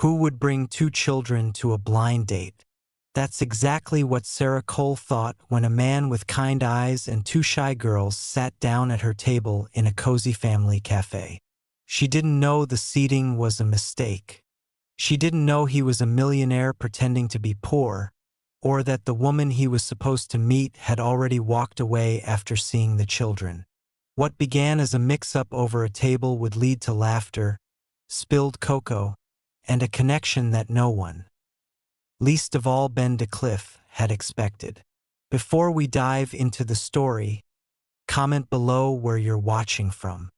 Who would bring two children to a blind date? That's exactly what Sara Cole thought when a man with kind eyes and two shy girls sat down at her table in a cozy family cafe. She didn't know the seating was a mistake. She didn't know he was a millionaire pretending to be poor, or that the woman he was supposed to meet had already walked away after seeing the children. What began as a mix-up over a table would lead to laughter, spilled cocoa, and a connection that no one, least of all Ben Decliff, had expected. Before we dive into the story, comment below where you're watching from.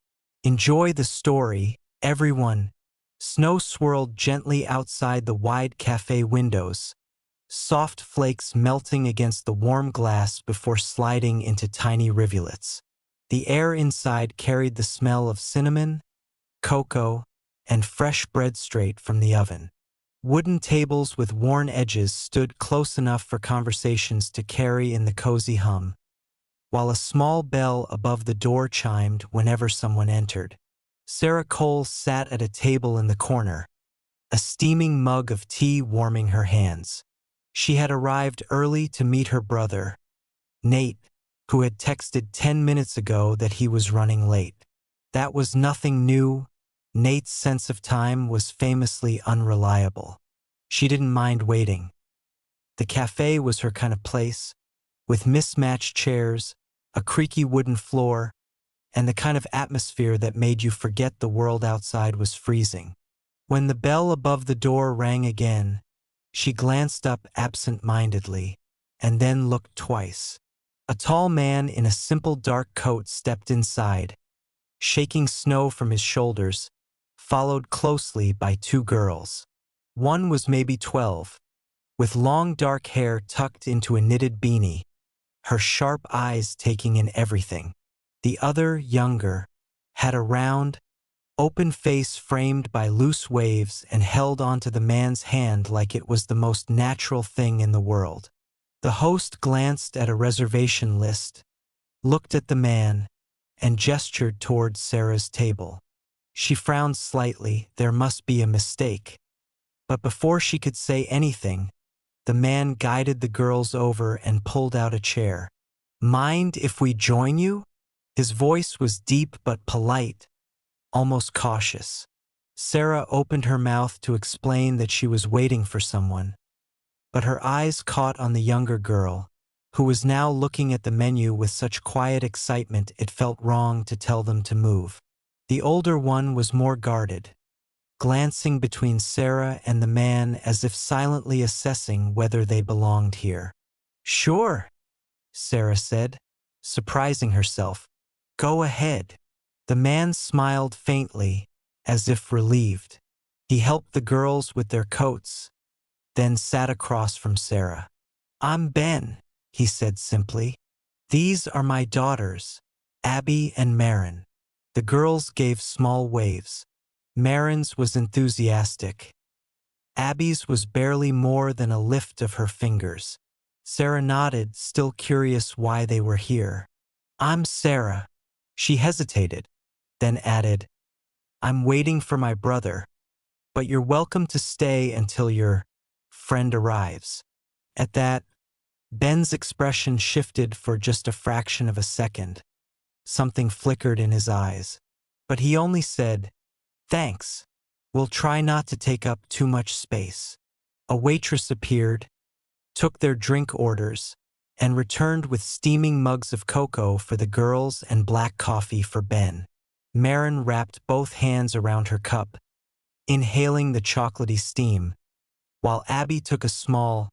Enjoy the story, everyone. Snow swirled gently outside the wide cafe windows, soft flakes melting against the warm glass before sliding into tiny rivulets. The air inside carried the smell of cinnamon, cocoa, and fresh bread straight from the oven. Wooden tables with worn edges stood close enough for conversations to carry in the cozy hum, while a small bell above the door chimed whenever someone entered. Sara Cole sat at a table in the corner, a steaming mug of tea warming her hands. She had arrived early to meet her brother, Nate, who had texted 10 minutes ago that he was running late. That was nothing new. Nate's sense of time was famously unreliable. She didn't mind waiting. The cafe was her kind of place, with mismatched chairs, a creaky wooden floor, and the kind of atmosphere that made you forget the world outside was freezing. When the bell above the door rang again, she glanced up absent-mindedly, and then looked twice. A tall man in a simple dark coat stepped inside, shaking snow from his shoulders, followed closely by two girls. One was maybe 12, with long dark hair tucked into a knitted beanie, her sharp eyes taking in everything. The other, younger, had a round, open face framed by loose waves and held onto the man's hand like it was the most natural thing in the world. The host glanced at a reservation list, looked at the man, and gestured toward Sara's table. She frowned slightly. There must be a mistake. But before she could say anything, the man guided the girls over and pulled out a chair. "Mind if we join you?" His voice was deep but polite, almost cautious. Sara opened her mouth to explain that she was waiting for someone, but her eyes caught on the younger girl, who was now looking at the menu with such quiet excitement it felt wrong to tell them to move. The older one was more guarded, glancing between Sara and the man as if silently assessing whether they belonged here. "Sure," Sara said, surprising herself. "Go ahead." The man smiled faintly, as if relieved. He helped the girls with their coats, then sat across from Sara. "I'm Ben," he said simply. "These are my daughters, Abby and Marin." The girls gave small waves. Marin's was enthusiastic. Abby's was barely more than a lift of her fingers. Sara nodded, still curious why they were here. "I'm Sara." She hesitated, then added, "I'm waiting for my brother, but you're welcome to stay until your friend arrives." At that, Ben's expression shifted for just a fraction of a second. Something flickered in his eyes, but he only said, "Thanks. We'll try not to take up too much space." A waitress appeared, took their drink orders, and returned with steaming mugs of cocoa for the girls and black coffee for Ben. Marin wrapped both hands around her cup, inhaling the chocolatey steam, while Abby took a small,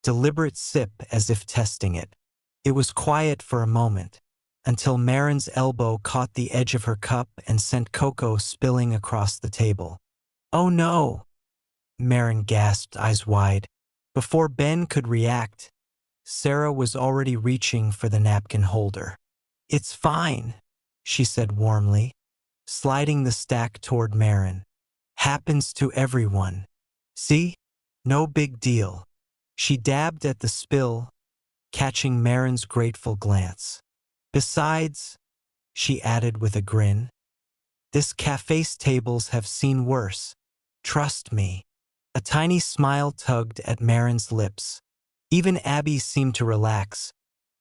deliberate sip as if testing it. It was quiet for a moment, until Marin's elbow caught the edge of her cup and sent cocoa spilling across the table. "Oh no!" Marin gasped, eyes wide. Before Ben could react, Sara was already reaching for the napkin holder. "It's fine," she said warmly, sliding the stack toward Marin. "Happens to everyone. See? No big deal." She dabbed at the spill, catching Marin's grateful glance. "Besides," she added with a grin, "this cafe's tables have seen worse. Trust me." A tiny smile tugged at Marin's lips. Even Abby seemed to relax,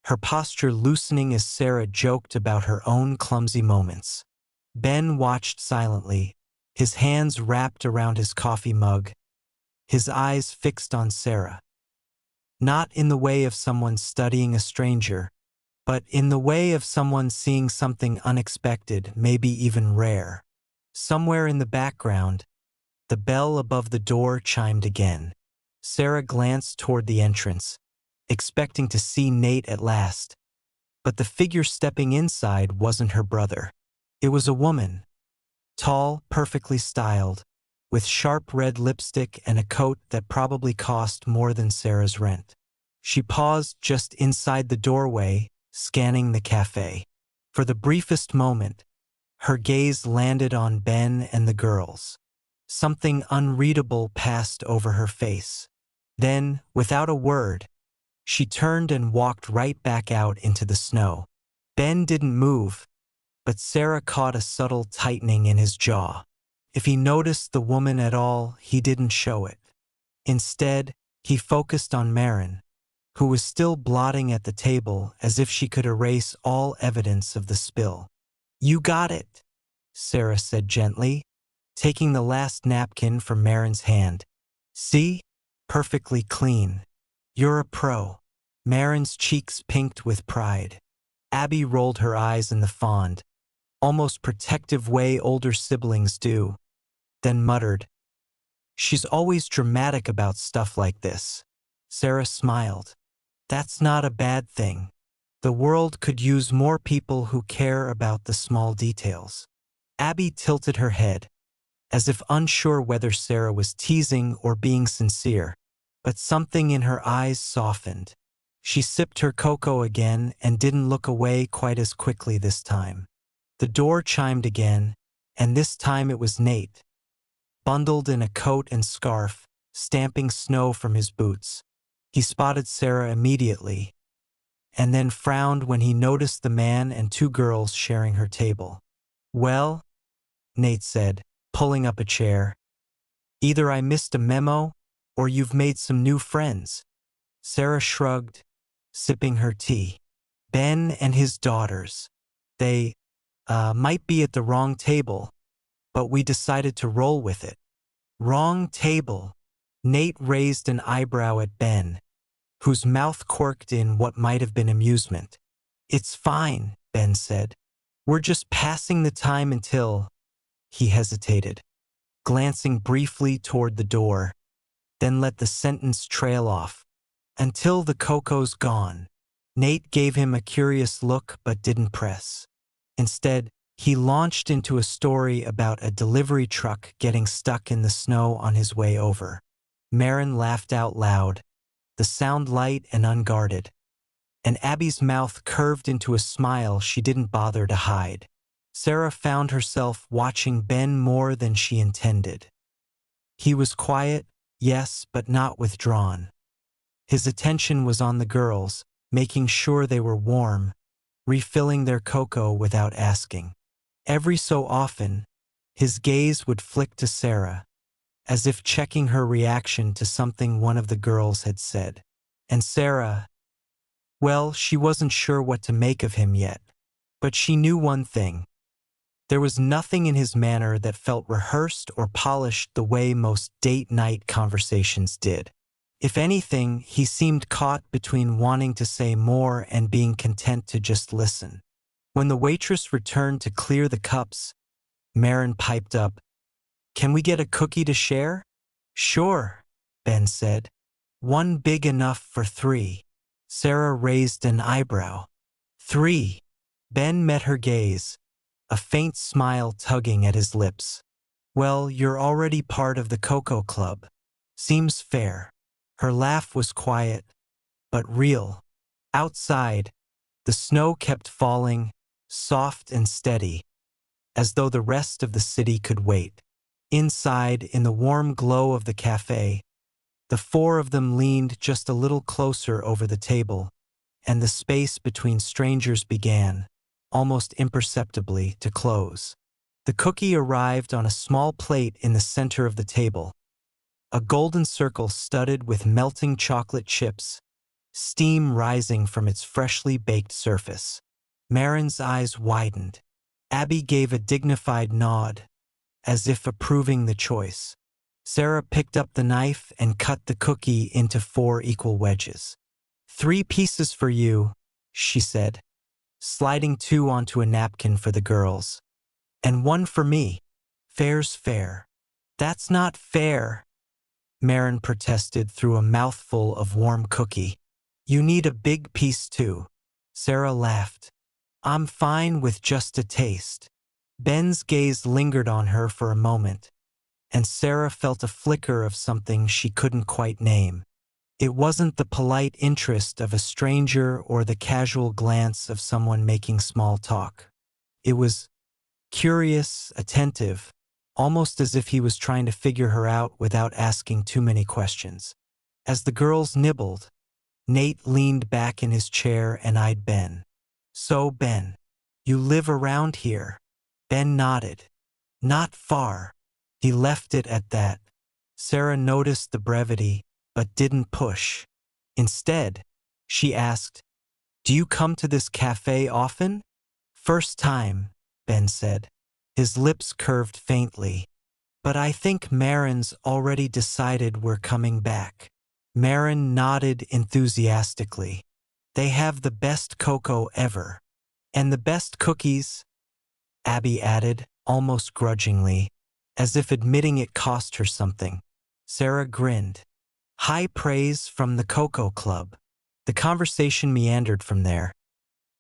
her posture loosening as Sara joked about her own clumsy moments. Ben watched silently, his hands wrapped around his coffee mug, his eyes fixed on Sara. Not in the way of someone studying a stranger, but in the way of someone seeing something unexpected, maybe even rare. Somewhere in the background, the bell above the door chimed again. Sara glanced toward the entrance, expecting to see Nate at last. But the figure stepping inside wasn't her brother. It was a woman, tall, perfectly styled, with sharp red lipstick and a coat that probably cost more than Sara's rent. She paused just inside the doorway, scanning the cafe. For the briefest moment, her gaze landed on Ben and the girls. Something unreadable passed over her face. Then, without a word, she turned and walked right back out into the snow. Ben didn't move, but Sara caught a subtle tightening in his jaw. If he noticed the woman at all, he didn't show it. Instead, he focused on Marin, who was still blotting at the table as if she could erase all evidence of the spill. "You got it," Sara said gently, taking the last napkin from Marin's hand. "See? Perfectly clean. You're a pro." Marin's cheeks pinked with pride. Abby rolled her eyes in the fond, almost protective way older siblings do, then muttered, "She's always dramatic about stuff like this." Sara smiled. "That's not a bad thing. The world could use more people who care about the small details." Abby tilted her head, as if unsure whether Sara was teasing or being sincere, but something in her eyes softened. She sipped her cocoa again and didn't look away quite as quickly this time. The door chimed again, and this time it was Nate, bundled in a coat and scarf, stamping snow from his boots. He spotted Sara immediately, and then frowned when he noticed the man and two girls sharing her table. "Well," Nate said, pulling up a chair, "either I missed a memo, or you've made some new friends." Sara shrugged, sipping her tea. "Ben and his daughters. They, might be at the wrong table, but we decided to roll with it." "Wrong table?" Nate raised an eyebrow at Ben, whose mouth quirked in what might have been amusement. "It's fine," Ben said. "We're just passing the time until—" He hesitated, glancing briefly toward the door, then let the sentence trail off. "Until the cocoa's gone." Nate gave him a curious look but didn't press. Instead, he launched into a story about a delivery truck getting stuck in the snow on his way over. Marin laughed out loud, the sound light and unguarded, and Abby's mouth curved into a smile she didn't bother to hide. Sara found herself watching Ben more than she intended. He was quiet, yes, but not withdrawn. His attention was on the girls, making sure they were warm, refilling their cocoa without asking. Every so often, his gaze would flick to Sara, as if checking her reaction to something one of the girls had said. And Sara, well, she wasn't sure what to make of him yet, but she knew one thing. There was nothing in his manner that felt rehearsed or polished the way most date-night conversations did. If anything, he seemed caught between wanting to say more and being content to just listen. When the waitress returned to clear the cups, Marin piped up, "Can we get a cookie to share?" "Sure," Ben said. "One big enough for 3. Sara raised an eyebrow. "3. Ben met her gaze, a faint smile tugging at his lips. "Well, you're already part of the Cocoa Club. Seems fair." Her laugh was quiet, but real. Outside, the snow kept falling, soft and steady, as though the rest of the city could wait. Inside, in the warm glow of the cafe, the 4 of them leaned just a little closer over the table, and the space between strangers began, almost imperceptibly, to close. The cookie arrived on a small plate in the center of the table, a golden circle studded with melting chocolate chips, steam rising from its freshly baked surface. Marin's eyes widened. Abby gave a dignified nod, as if approving the choice. Sara picked up the knife and cut the cookie into 4 equal wedges. 3 pieces for you, she said, sliding 2 onto a napkin for the girls. And 1 for me. Fair's fair. That's not fair, Marin protested through a mouthful of warm cookie. You need a big piece too. Sara laughed. I'm fine with just a taste. Ben's gaze lingered on her for a moment, and Sara felt a flicker of something she couldn't quite name. It wasn't the polite interest of a stranger or the casual glance of someone making small talk. It was curious, attentive, almost as if he was trying to figure her out without asking too many questions. As the girls nibbled, Nate leaned back in his chair and eyed Ben. So, Ben, you live around here? Ben nodded. Not far. He left it at that. Sara noticed the brevity, but didn't push. Instead, she asked, Do you come to this cafe often? First time, Ben said. His lips curved faintly. But I think Marin's already decided we're coming back. Marin nodded enthusiastically. They have the best cocoa ever. And the best cookies, Abby added, almost grudgingly, as if admitting it cost her something. Sara grinned. High praise from the Cocoa Club. The conversation meandered from there,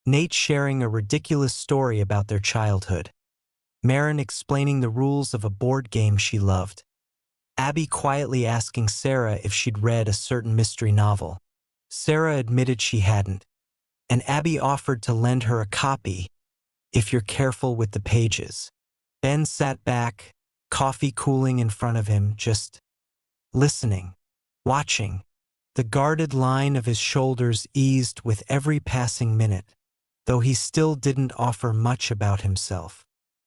Nate sharing a ridiculous story about their childhood, Marin explaining the rules of a board game she loved, Abby quietly asking Sara if she'd read a certain mystery novel. Sara admitted she hadn't, and Abby offered to lend her a copy if you're careful with the pages. Ben sat back, coffee cooling in front of him, just listening, watching. The guarded line of his shoulders eased with every passing minute, though he still didn't offer much about himself.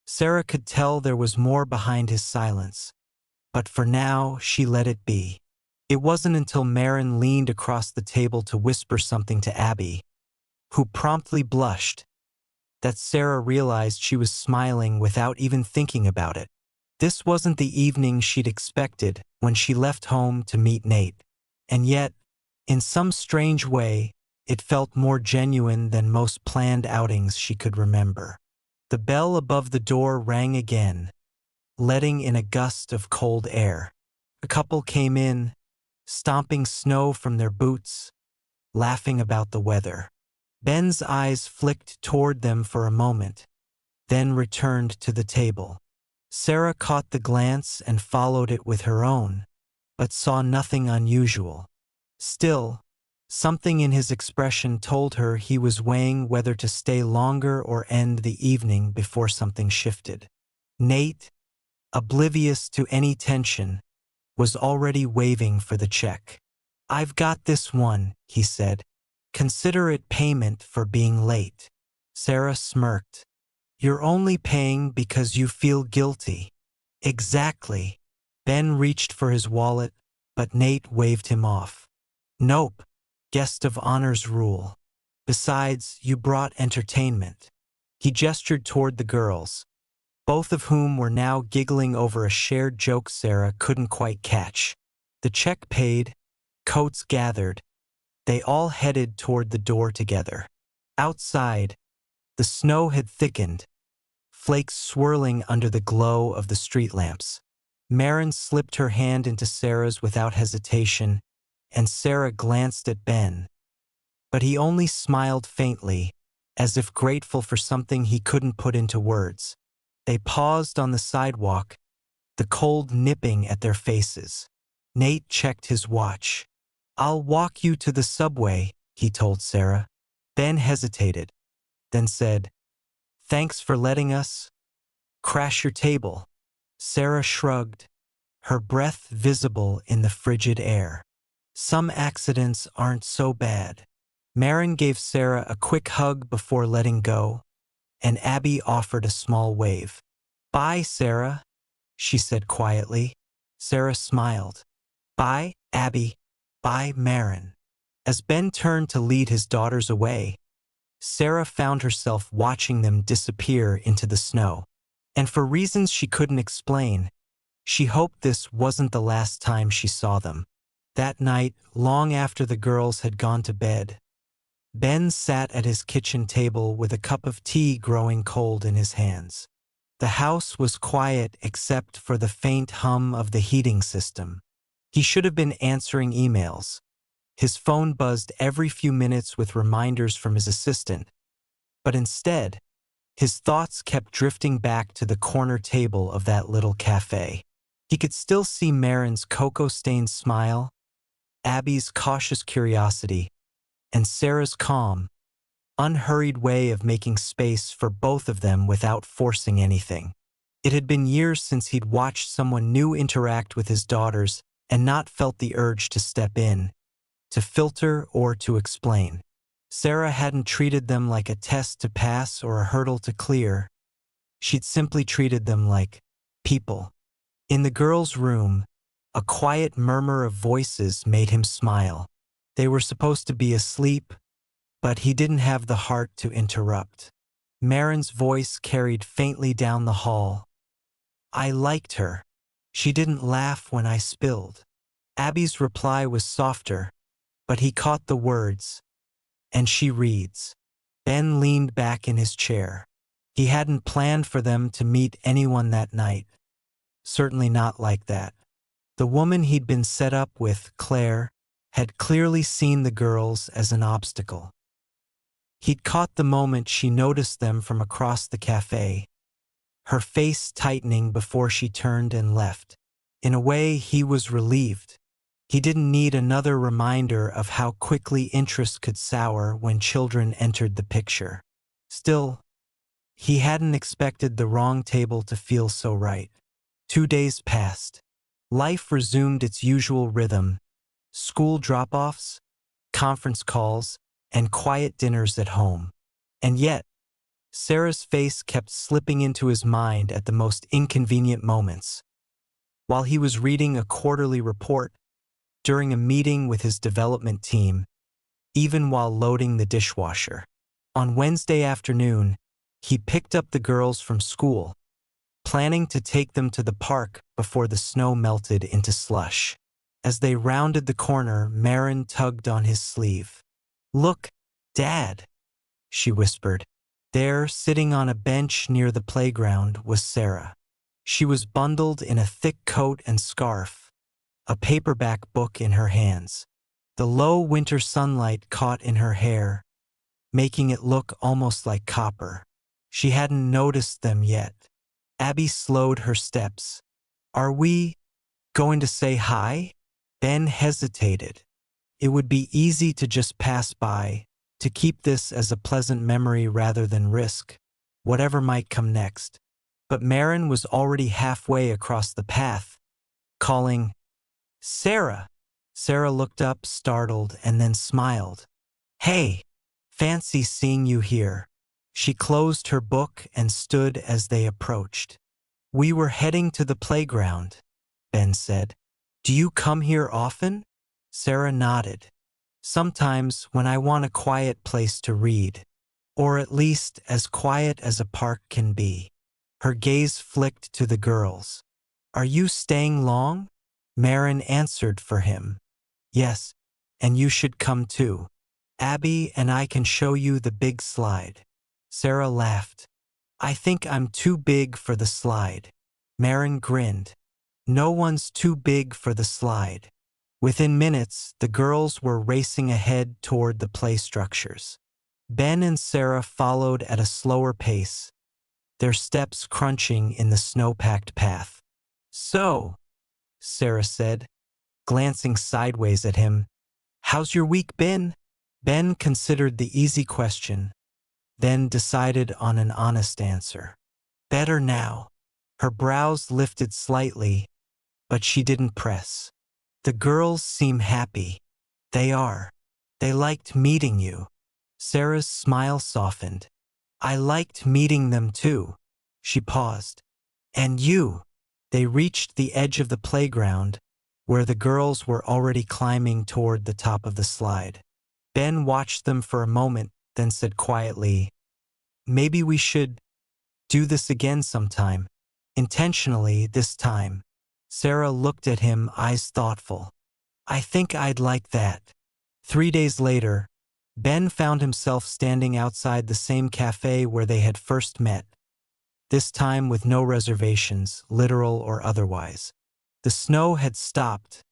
Sara could tell there was more behind his silence, but for now she let it be. It wasn't until Marin leaned across the table to whisper something to Abby, who promptly blushed, that Sara realized she was smiling without even thinking about it. This wasn't the evening she'd expected when she left home to meet Nate, and yet, in some strange way, it felt more genuine than most planned outings she could remember. The bell above the door rang again, letting in a gust of cold air. A couple came in, stomping snow from their boots, laughing about the weather. Ben's eyes flicked toward them for a moment, then returned to the table. Sara caught the glance and followed it with her own, but saw nothing unusual. Still, something in his expression told her he was weighing whether to stay longer or end the evening before something shifted. Nate, oblivious to any tension, was already waving for the check. I've got this one, he said. Consider it payment for being late. Sara smirked. You're only paying because you feel guilty. Exactly. Ben reached for his wallet, but Nate waved him off. Nope. Guest of honor's rule. Besides, you brought entertainment. He gestured toward the girls, both of whom were now giggling over a shared joke Sara couldn't quite catch. The check paid, coats gathered, they all headed toward the door together. Outside, the snow had thickened, flakes swirling under the glow of the street lamps. Marin slipped her hand into Sara's without hesitation, and Sara glanced at Ben. But he only smiled faintly, as if grateful for something he couldn't put into words. They paused on the sidewalk, the cold nipping at their faces. Nate checked his watch. I'll walk you to the subway, he told Sara. Ben hesitated, then said, Thanks for letting us crash your table. Sara shrugged, her breath visible in the frigid air. Some accidents aren't so bad. Marin gave Sara a quick hug before letting go, and Abby offered a small wave. Bye, Sara, she said quietly. Sara smiled. Bye, Abby. Bye, Marin. As Ben turned to lead his daughters away, Sara found herself watching them disappear into the snow. And for reasons she couldn't explain, she hoped this wasn't the last time she saw them. That night, long after the girls had gone to bed, Ben sat at his kitchen table with a cup of tea growing cold in his hands. The house was quiet except for the faint hum of the heating system. He should have been answering emails. His phone buzzed every few minutes with reminders from his assistant, but instead, his thoughts kept drifting back to the corner table of that little cafe. He could still see Marin's cocoa-stained smile, Abby's cautious curiosity, and Sara's calm, unhurried way of making space for both of them without forcing anything. It had been years since he'd watched someone new interact with his daughters and not felt the urge to step in, to filter or to explain. Sara hadn't treated them like a test to pass or a hurdle to clear. She'd simply treated them like people. In the girls' room, a quiet murmur of voices made him smile. They were supposed to be asleep, but he didn't have the heart to interrupt. Marin's voice carried faintly down the hall. I liked her. She didn't laugh when I spilled. Abby's reply was softer, but he caught the words. And she reads. Ben leaned back in his chair. He hadn't planned for them to meet anyone that night. Certainly not like that. The woman he'd been set up with, Claire, had clearly seen the girls as an obstacle. He'd caught the moment she noticed them from across the cafe, her face tightening before she turned and left. In a way, he was relieved. He didn't need another reminder of how quickly interest could sour when children entered the picture. Still, he hadn't expected the wrong table to feel so right. 2 days passed. Life resumed its usual rhythm: school drop-offs, conference calls, and quiet dinners at home. And yet, Sara's face kept slipping into his mind at the most inconvenient moments. While he was reading a quarterly report, during a meeting with his development team, even while loading the dishwasher. On Wednesday afternoon, he picked up the girls from school, planning to take them to the park before the snow melted into slush. As they rounded the corner, Marin tugged on his sleeve. Look, Dad, she whispered. There, sitting on a bench near the playground, was Sara. She was bundled in a thick coat and scarf, a paperback book in her hands. The low winter sunlight caught in her hair, making it look almost like copper. She hadn't noticed them yet. Abby slowed her steps. Are we going to say hi? Ben hesitated. It would be easy to just pass by, to keep this as a pleasant memory rather than risk whatever might come next. But Marin was already halfway across the path, calling, Sara. Sara looked up, startled, and then smiled. Hey, fancy seeing you here. She closed her book and stood as they approached. We were heading to the playground, Ben said. Do you come here often? Sara nodded. Sometimes when I want a quiet place to read, or at least as quiet as a park can be. Her gaze flicked to the girls. Are you staying long? Marin answered for him. Yes, and you should come too. Abby and I can show you the big slide. Sara laughed. I think I'm too big for the slide. Marin grinned. No one's too big for the slide. Within minutes, the girls were racing ahead toward the play structures. Ben and Sara followed at a slower pace, their steps crunching in the snow-packed path. So, Sara said, glancing sideways at him, how's your week been? Ben considered the easy question, then decided on an honest answer. Better now. Her brows lifted slightly, but she didn't press. The girls seem happy. They are. They liked meeting you. Sara's smile softened. I liked meeting them too. She paused. And you. They reached the edge of the playground, where the girls were already climbing toward the top of the slide. Ben watched them for a moment, then said quietly, "Maybe we should do this again sometime." Intentionally this time. Sara looked at him, eyes thoughtful. "I think I'd like that." 3 days later, Ben found himself standing outside the same cafe where they had first met, this time with no reservations, literal or otherwise. The snow had stopped,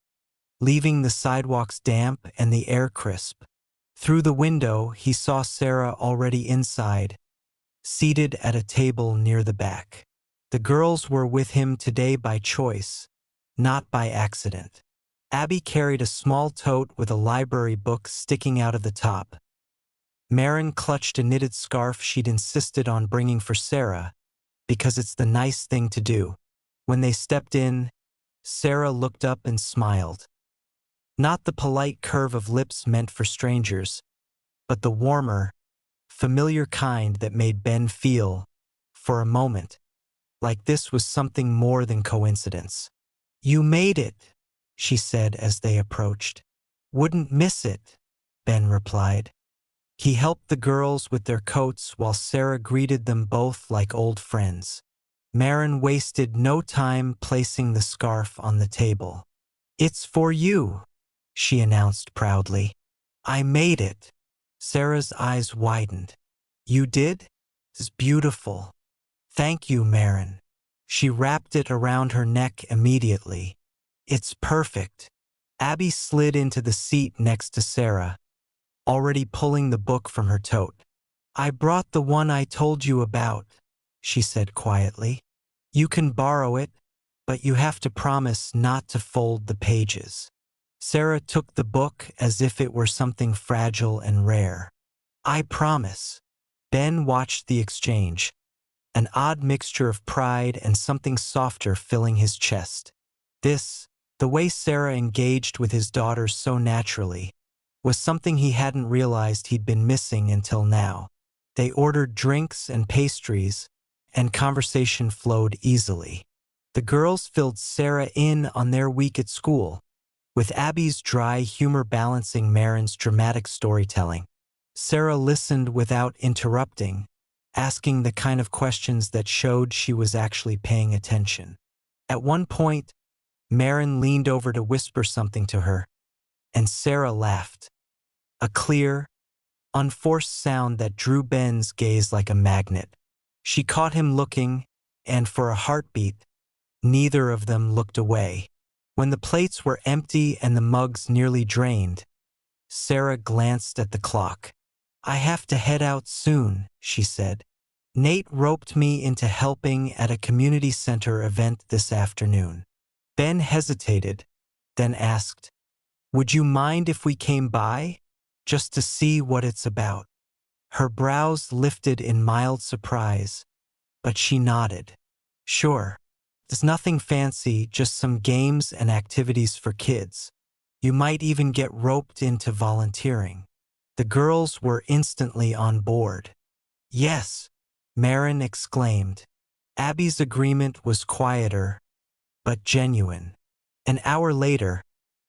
leaving the sidewalks damp and the air crisp. Through the window, he saw Sara already inside, seated at a table near the back. The girls were with him today by choice, not by accident. Abby carried a small tote with a library book sticking out of the top. Maren clutched a knitted scarf she'd insisted on bringing for Sara, because it's the nice thing to do. When they stepped in, Sara looked up and smiled. Not the polite curve of lips meant for strangers, but the warmer, familiar kind that made Ben feel, for a moment, like this was something more than coincidence. "You made it," she said as they approached. "Wouldn't miss it," Ben replied. He helped the girls with their coats while Sara greeted them both like old friends. Maren wasted no time placing the scarf on the table. "It's for you," she announced proudly. "I made it." Sarah's eyes widened. "You did? It's beautiful." "Thank you, Maren." She wrapped it around her neck immediately. "It's perfect." Abby slid into the seat next to Sara, already pulling the book from her tote. "I brought the one I told you about," she said quietly. "You can borrow it, but you have to promise not to fold the pages." Sara took the book as if it were something fragile and rare. "I promise." Ben watched the exchange, an odd mixture of pride and something softer filling his chest. The way Sara engaged with his daughters so naturally, was something he hadn't realized he'd been missing until now. They ordered drinks and pastries, and conversation flowed easily. The girls filled Sara in on their week at school, with Abby's dry humor balancing Maren's dramatic storytelling. Sara listened without interrupting, asking the kind of questions that showed she was actually paying attention. At one point, Maren leaned over to whisper something to her, and Sara laughed. A clear, unforced sound that drew Ben's gaze like a magnet. She caught him looking, and for a heartbeat, neither of them looked away. When the plates were empty and the mugs nearly drained, Sara glanced at the clock. "I have to head out soon," she said. "Nate roped me into helping at a community center event this afternoon." Ben hesitated, then asked, "Would you mind if we came by, just to see what it's about?" Her brows lifted in mild surprise, but she nodded. "Sure. There's nothing fancy, just some games and activities for kids. You might even get roped into volunteering." The girls were instantly on board. "Yes," Maren exclaimed. Abby's agreement was quieter, but genuine. An hour later,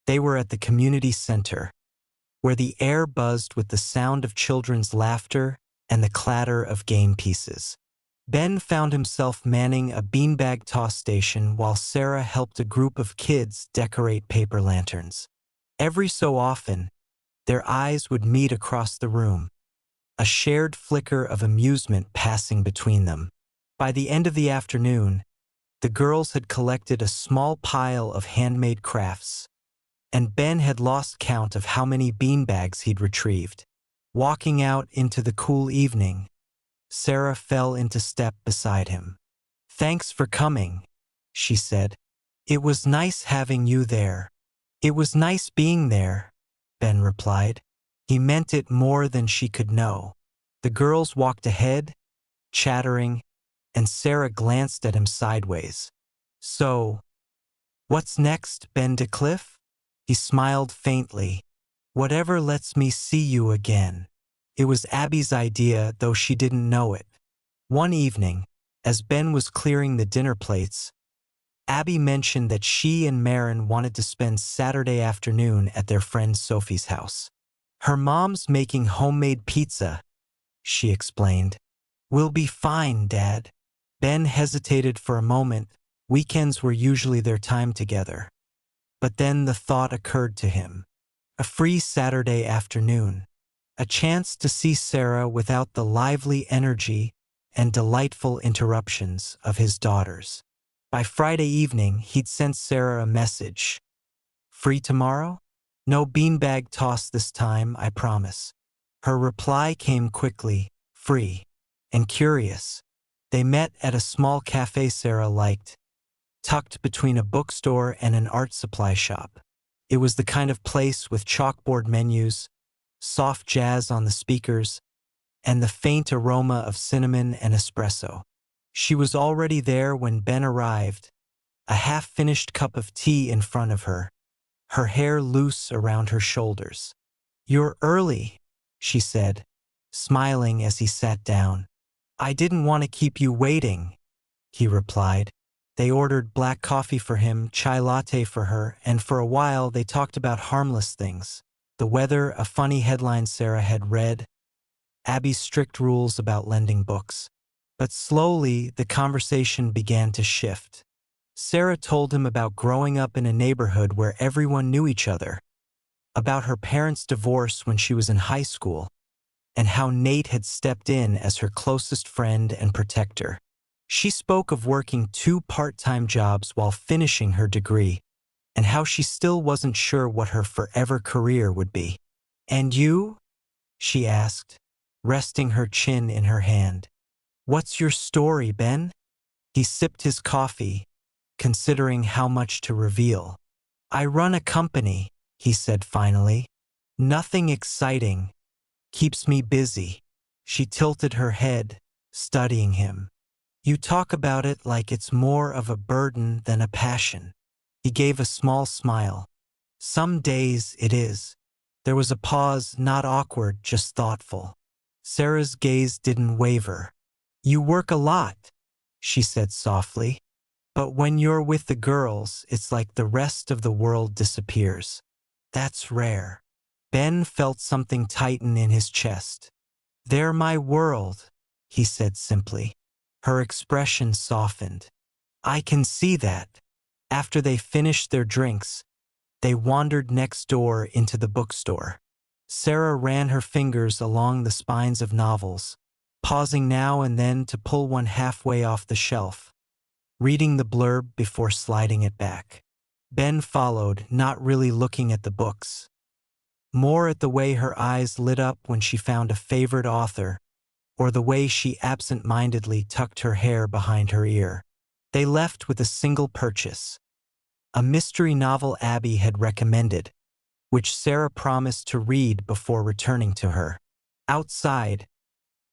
they were at the community center, where the air buzzed with the sound of children's laughter and the clatter of game pieces. Ben found himself manning a beanbag toss station while Sara helped a group of kids decorate paper lanterns. Every so often, their eyes would meet across the room, a shared flicker of amusement passing between them. By the end of the afternoon, the girls had collected a small pile of handmade crafts, and Ben had lost count of how many beanbags he'd retrieved. Walking out into the cool evening, Sara fell into step beside him. "Thanks for coming," she said. "It was nice having you there." "It was nice being there," Ben replied. He meant it more than she could know. The girls walked ahead, chattering, and Sara glanced at him sideways. "So, what's next, Ben Decliff?" He smiled faintly. "Whatever lets me see you again." It was Abby's idea, though she didn't know it. One evening, as Ben was clearing the dinner plates, Abby mentioned that she and Marin wanted to spend Saturday afternoon at their friend Sophie's house. Her mom's making homemade pizza, she explained. We'll be fine, Dad. Ben hesitated for a moment. Weekends were usually their time together. But then the thought occurred to him. A free Saturday afternoon. A chance to see Sara without the lively energy and delightful interruptions of his daughters. By Friday evening, he'd sent Sara a message. Free tomorrow? No beanbag toss this time, I promise. Her reply came quickly, free and curious. They met at a small cafe Sara liked, tucked between a bookstore and an art supply shop. It was the kind of place with chalkboard menus, soft jazz on the speakers, and the faint aroma of cinnamon and espresso. She was already there when Ben arrived, a half-finished cup of tea in front of her, her hair loose around her shoulders. You're early, she said, smiling as he sat down. I didn't want to keep you waiting, he replied. They ordered black coffee for him, chai latte for her, and for a while they talked about harmless things. The weather, a funny headline Sara had read, Abby's strict rules about lending books. But slowly, the conversation began to shift. Sara told him about growing up in a neighborhood where everyone knew each other, about her parents' divorce when she was in high school, and how Nate had stepped in as her closest friend and protector. She spoke of working 2 part-time jobs while finishing her degree, and how she still wasn't sure what her forever career would be. And you? She asked, resting her chin in her hand. What's your story, Ben? He sipped his coffee, considering how much to reveal. I run a company, he said finally. Nothing exciting. Keeps me busy. She tilted her head, studying him. You talk about it like it's more of a burden than a passion. He gave a small smile. Some days it is. There was a pause, not awkward, just thoughtful. Sara's gaze didn't waver. You work a lot, she said softly. But when you're with the girls, it's like the rest of the world disappears. That's rare. Ben felt something tighten in his chest. They're my world, he said simply. Her expression softened. I can see that. After they finished their drinks, they wandered next door into the bookstore. Sara ran her fingers along the spines of novels, pausing now and then to pull one halfway off the shelf, reading the blurb before sliding it back. Ben followed, not really looking at the books, more at the way her eyes lit up when she found a favorite author, or the way she absent-mindedly tucked her hair behind her ear. They left with a single purchase, a mystery novel Abby had recommended, which Sara promised to read before returning to her. Outside,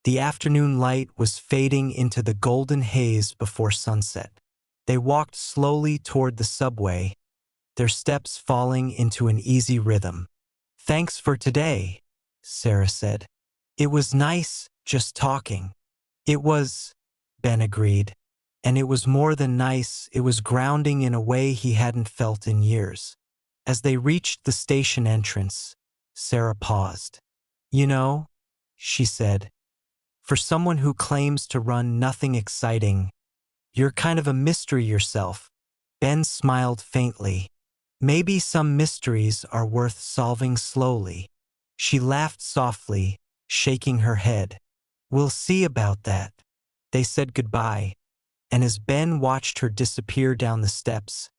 the afternoon light was fading into the golden haze before sunset. They walked slowly toward the subway, their steps falling into an easy rhythm. Thanks for today, Sara said. It was nice, just talking. It was, Ben agreed. And it was more than nice, it was grounding in a way he hadn't felt in years. As they reached the station entrance, Sara paused. You know, she said, for someone who claims to run nothing exciting, you're kind of a mystery yourself. Ben smiled faintly. Maybe some mysteries are worth solving slowly. She laughed softly, shaking her head. We'll see about that. They said goodbye, and as Ben watched her disappear down the steps,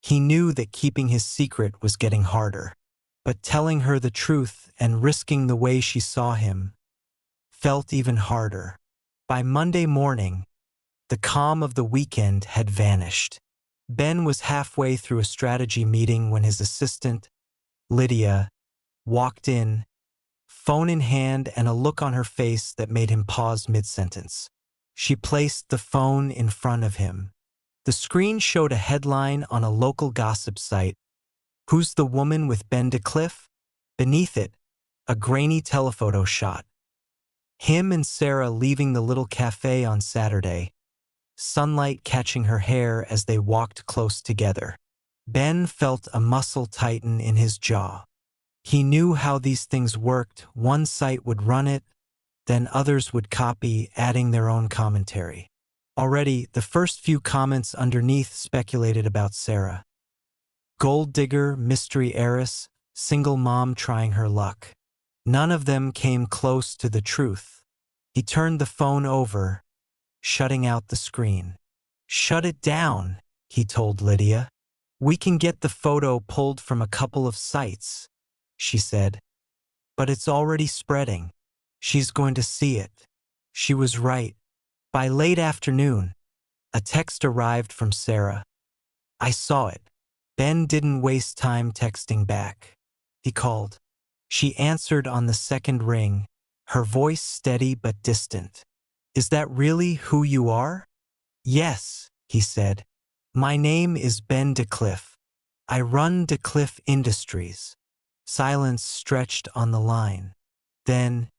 he knew that keeping his secret was getting harder. But telling her the truth and risking the way she saw him felt even harder. By Monday morning, the calm of the weekend had vanished. Ben was halfway through a strategy meeting when his assistant, Lydia, walked in, phone in hand and a look on her face that made him pause mid-sentence. She placed the phone in front of him. The screen showed a headline on a local gossip site. Who's the woman with Ben Decliff? Beneath it, a grainy telephoto shot. Him and Sara leaving the little cafe on Saturday, sunlight catching her hair as they walked close together. Ben felt a muscle tighten in his jaw. He knew how these things worked. One site would run it, then others would copy, adding their own commentary. Already, the first few comments underneath speculated about Sara. Gold digger, mystery heiress, single mom trying her luck. None of them came close to the truth. He turned the phone over, shutting out the screen. "Shut it down," he told Lydia. "We can get the photo pulled from a couple of sites," she said. "But it's already spreading. She's going to see it." She was right. By late afternoon, a text arrived from Sara. "I saw it." Ben didn't waste time texting back. He called. She answered on the second ring, her voice steady but distant. "Is that really who you are?" "Yes," he said. "My name is Ben Decliff. I run Decliff Industries." Silence stretched on the line. Then,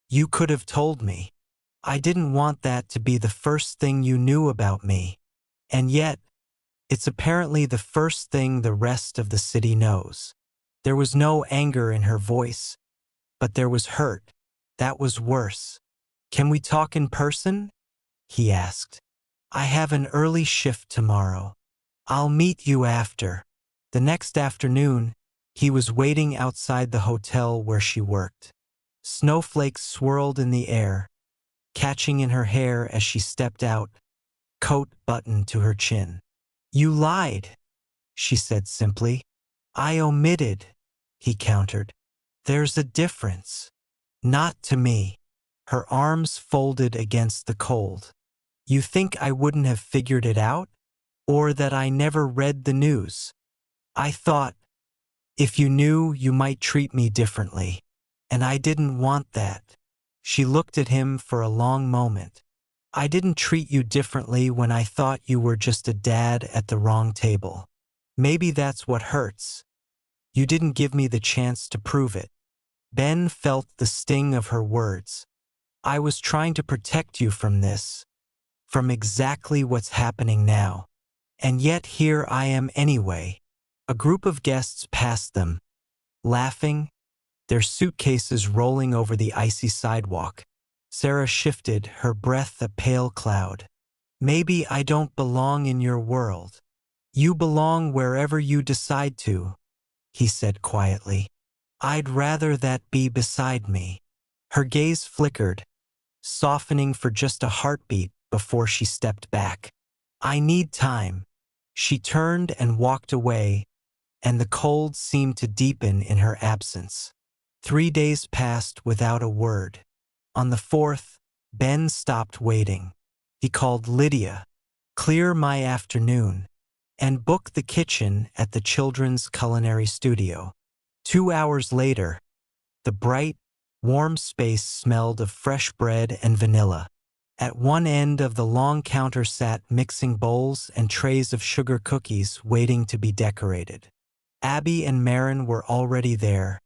"You could have told me. I didn't want that to be the first thing you knew about me. And yet, it's apparently the first thing the rest of the city knows." There was no anger in her voice, but there was hurt. That was worse. "Can we talk in person?" he asked. "I have an early shift tomorrow. I'll meet you after." The next afternoon, he was waiting outside the hotel where she worked. Snowflakes swirled in the air, catching in her hair as she stepped out, coat buttoned to her chin. "You lied," she said simply. "I omitted," he countered. "There's a difference." "Not to me." Her arms folded against the cold. "You think I wouldn't have figured it out? Or that I never read the news? I thought, if you knew, you might treat me differently. And I didn't want that." She looked at him for a long moment. "I didn't treat you differently when I thought you were just a dad at the wrong table. Maybe that's what hurts. You didn't give me the chance to prove it." Ben felt the sting of her words. "I was trying to protect you from this, from exactly what's happening now. And yet here I am anyway." A group of guests passed them, laughing, their suitcases rolling over the icy sidewalk. Sara shifted, her breath a pale cloud. "Maybe I don't belong in your world. You belong wherever you decide to," he said quietly. "I'd rather that be beside me." Her gaze flickered, softening for just a heartbeat before she stepped back. "I need time." She turned and walked away, and the cold seemed to deepen in her absence. 3 days passed without a word. On the fourth, Ben stopped waiting. He called Lydia. "Clear my afternoon, and book the kitchen at the children's culinary studio." 2 hours later, the bright, warm space smelled of fresh bread and vanilla. At one end of the long counter sat mixing bowls and trays of sugar cookies waiting to be decorated. Abby and Marin were already there,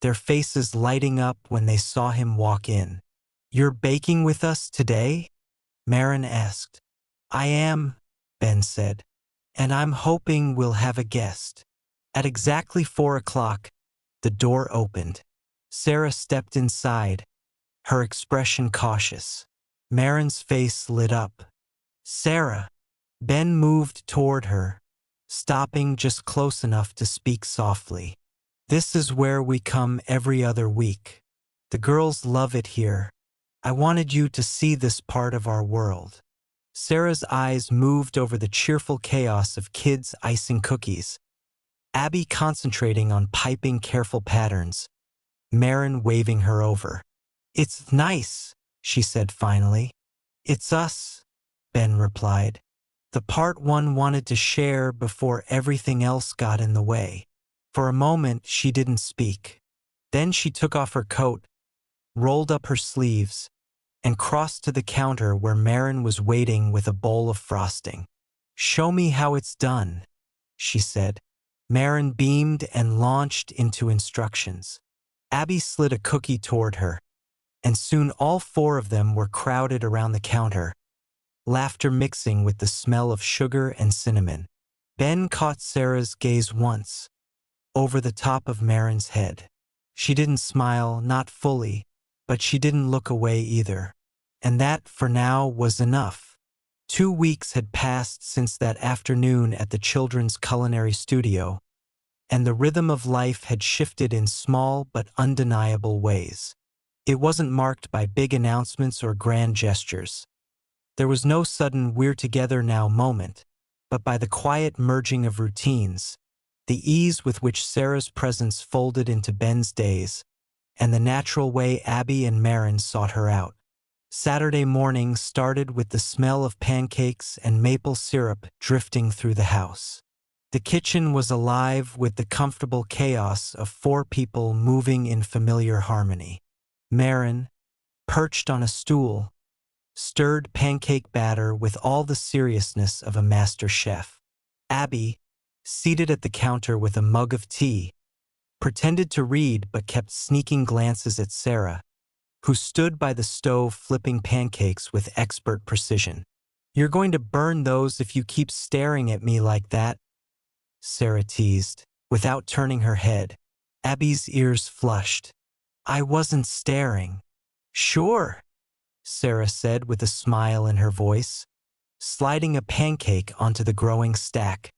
their faces lighting up when they saw him walk in. "You're baking with us today?" Marin asked. "I am," Ben said, "and I'm hoping we'll have a guest." At exactly 4 o'clock, the door opened. Sara stepped inside, her expression cautious. Marin's face lit up. "Sara." Ben moved toward her, stopping just close enough to speak softly. "This is where we come every other week. The girls love it here. I wanted you to see this part of our world." Sara's eyes moved over the cheerful chaos of kids icing cookies, Abby concentrating on piping careful patterns, Marin waving her over. "It's nice," she said finally. "It's us," Ben replied. "The part one wanted to share before everything else got in the way." For a moment, she didn't speak. Then she took off her coat, rolled up her sleeves, and crossed to the counter where Marin was waiting with a bowl of frosting. "Show me how it's done," she said. Marin beamed and launched into instructions. Abby slid a cookie toward her, and soon all 4 of them were crowded around the counter, laughter mixing with the smell of sugar and cinnamon. Ben caught Sara's gaze once, over the top of Marin's head. She didn't smile, not fully, but she didn't look away either. And that, for now, was enough. 2 weeks had passed since that afternoon at the children's culinary studio, and the rhythm of life had shifted in small but undeniable ways. It wasn't marked by big announcements or grand gestures. There was no sudden "we're together now" moment, but by the quiet merging of routines, the ease with which Sara's presence folded into Ben's days, and the natural way Abby and Marin sought her out. Saturday morning started with the smell of pancakes and maple syrup drifting through the house. The kitchen was alive with the comfortable chaos of 4 people moving in familiar harmony. Marin, perched on a stool, stirred pancake batter with all the seriousness of a master chef. Abby, seated at the counter with a mug of tea, pretended to read but kept sneaking glances at Sara, who stood by the stove flipping pancakes with expert precision. "You're going to burn those if you keep staring at me like that," Sara teased, without turning her head. Abby's ears flushed. "I wasn't staring." "Sure," Sara said with a smile in her voice, sliding a pancake onto the growing stack.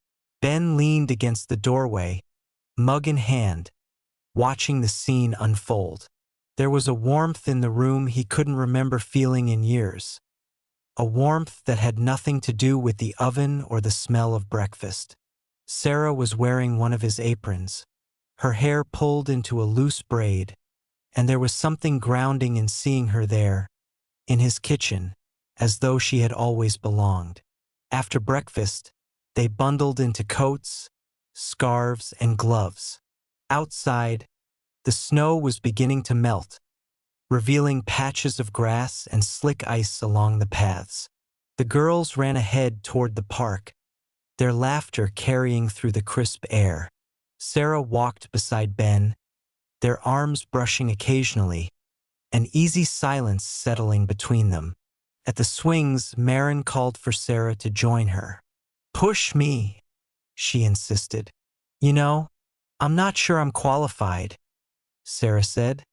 Ben leaned against the doorway, mug in hand, watching the scene unfold. There was a warmth in the room he couldn't remember feeling in years, a warmth that had nothing to do with the oven or the smell of breakfast. Sara was wearing one of his aprons, her hair pulled into a loose braid, and there was something grounding in seeing her there, in his kitchen, as though she had always belonged. After breakfast, they bundled into coats, scarves, and gloves. Outside, the snow was beginning to melt, revealing patches of grass and slick ice along the paths. The girls ran ahead toward the park, their laughter carrying through the crisp air. Sara walked beside Ben, their arms brushing occasionally, an easy silence settling between them. At the swings, Marin called for Sara to join her. "Push me," she insisted. "You know, I'm not sure I'm qualified," Sara said,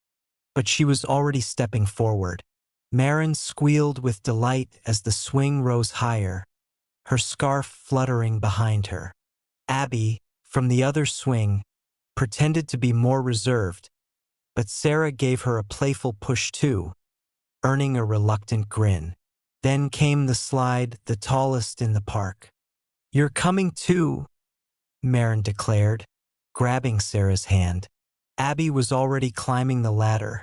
but she was already stepping forward. Marin squealed with delight as the swing rose higher, her scarf fluttering behind her. Abby, from the other swing, pretended to be more reserved, but Sara gave her a playful push too, earning a reluctant grin. Then came the slide, the tallest in the park. "You're coming too," Marin declared, grabbing Sara's hand. Abby was already climbing the ladder,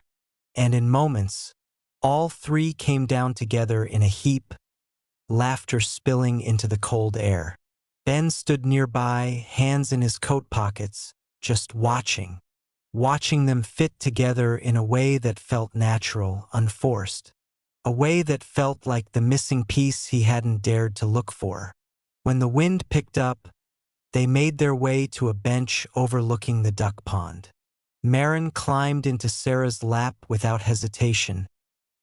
and in moments, all 3 came down together in a heap, laughter spilling into the cold air. Ben stood nearby, hands in his coat pockets, just watching them fit together in a way that felt natural, unforced, a way that felt like the missing piece he hadn't dared to look for. When the wind picked up, they made their way to a bench overlooking the duck pond. Marin climbed into Sara's lap without hesitation,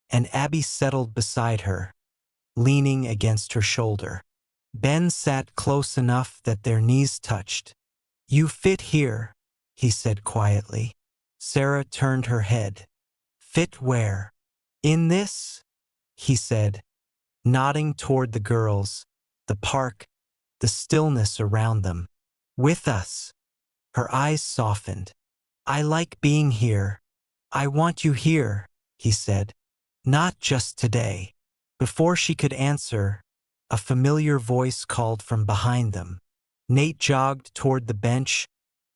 and Abby settled beside her, leaning against her shoulder. Ben sat close enough that their knees touched. "You fit here," he said quietly. Sara turned her head. "Fit where?" "In this," he said, nodding toward the girls, the park, the stillness around them. "With us." Her eyes softened. "I like being here. I want you here," he said. "Not just today." Before she could answer, a familiar voice called from behind them. Nate jogged toward the bench,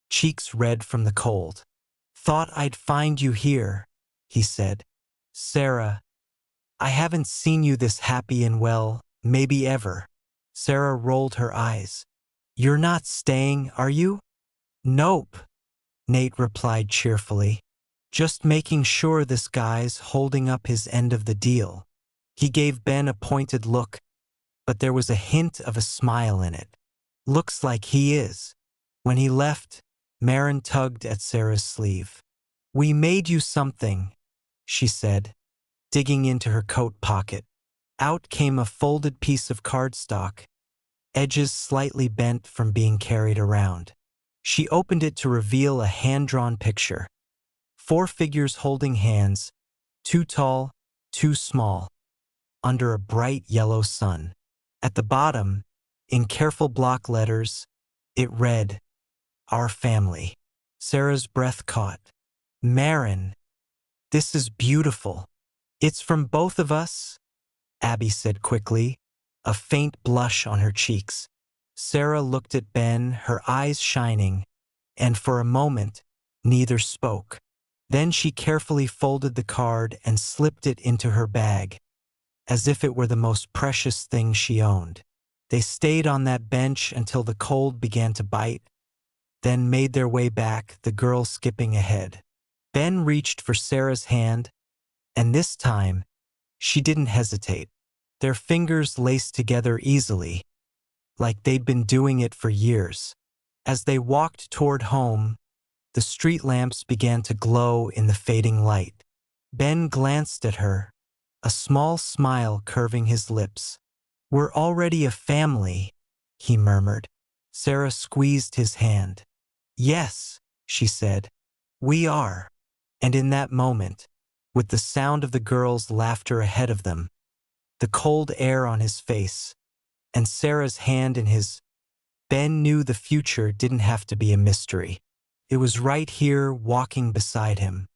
cheeks red from the cold. "Thought I'd find you here," he said. "Sara, I haven't seen you this happy and well, maybe ever." Sara rolled her eyes. "You're not staying, are you?" "Nope," Nate replied cheerfully. "Just making sure this guy's holding up his end of the deal." He gave Ben a pointed look, but there was a hint of a smile in it. "Looks like he is." When he left, Marin tugged at Sara's sleeve. "We made you something," she said, digging into her coat pocket. Out came a folded piece of cardstock, edges slightly bent from being carried around. She opened it to reveal a hand-drawn picture. 4 figures holding hands, 2 tall, 2 small, under a bright yellow sun. At the bottom, in careful block letters, it read, "Our family." Sara's breath caught. "Marin, this is beautiful. It's from both of us," Abby said quickly, a faint blush on her cheeks. Sara looked at Ben, her eyes shining, and for a moment, neither spoke. Then she carefully folded the card and slipped it into her bag, as if it were the most precious thing she owned. They stayed on that bench until the cold began to bite, then made their way back, the girl skipping ahead. Ben reached for Sara's hand, and this time, she didn't hesitate. Their fingers laced together easily, like they'd been doing it for years. As they walked toward home, the street lamps began to glow in the fading light. Ben glanced at her, a small smile curving his lips. "We're already a family," he murmured. Sara squeezed his hand. "Yes," she said, "we are." And in that moment, with the sound of the girls' laughter ahead of them, the cold air on his face, and Sara's hand in his, Ben knew the future didn't have to be a mystery. It was right here, walking beside him.